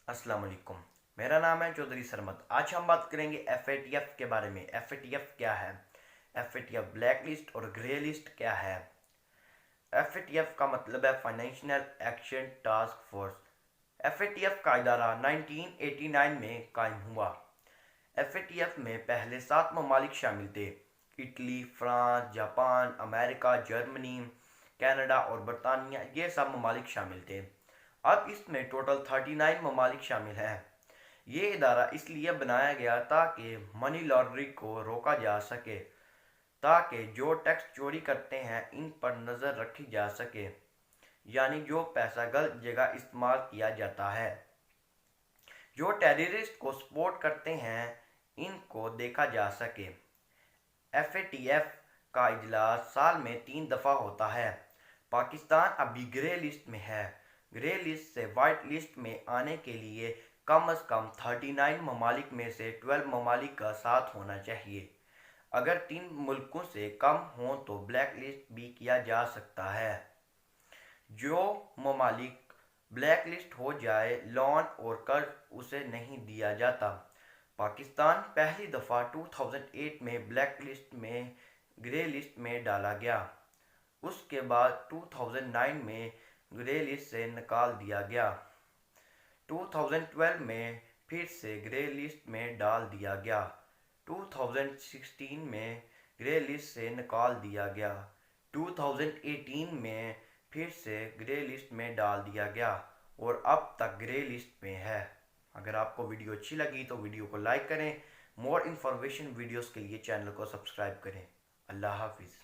अस्सलाम वालेकुम। मेरा नाम है चौधरी सरमद। आज हम बात करेंगे FATF के बारे में। FATF क्या है? FATF ब्लैक लिस्ट और ग्रे लिस्ट क्या है? FATF का मतलब है financial action task force. FATF का इदारा 1989 में कायम हुआ। FATF में पहले 7 ममालिक शामिल थे: Italy, France, Japan, America, Germany, Canada और बरतानिया। ये सब ममालिक शामिल थे। अब इसमें टोटल 39 ममालिक शामिल हैं। ये इदारा इसलिए बनाया गया ताकि मनी लॉन्ड्रिंग को रोका जा सके, ताकि जो टैक्स चोरी करते हैं इन पर नज़र रखी जा सके, यानी जो पैसा गलत जगह इस्तेमाल किया जाता है। जो टेररिस्ट को सपोर्ट करते हैं इनको देखा जा सके। FATF का इजलास साल में 3 दफ़ा होता है। पाकिस्तान अभी ग्रे लिस्ट में है। ग्रे लिस्ट से वाइट लिस्ट में आने के लिए कम अज़ कम 39 ममालिक में से 12 ममालिक का साथ होना चाहिए। अगर 3 मुल्कों से कम हों तो ब्लैक लिस्ट भी किया जा सकता है। जो ममालिक ब्लैक लिस्ट हो जाए, लोन और कर्ज उसे नहीं दिया जाता। पाकिस्तान पहली दफ़ा 2008 में ब्लैक लिस्ट में ग्रे लिस्ट में डाला गया। उसके बाद 2009 में ग्रे लिस्ट से निकाल दिया गया। 2012 में फिर से ग्रे लिस्ट में डाल दिया गया। 2016 में ग्रे लिस्ट से निकाल दिया गया। 2018 में फिर से ग्रे लिस्ट में डाल दिया गया और अब तक ग्रे लिस्ट में है। अगर आपको वीडियो अच्छी लगी तो वीडियो को लाइक करें। मोर इन्फॉर्मेशन वीडियोस के लिए चैनल को सब्सक्राइब करें। अल्लाह हाफिज़।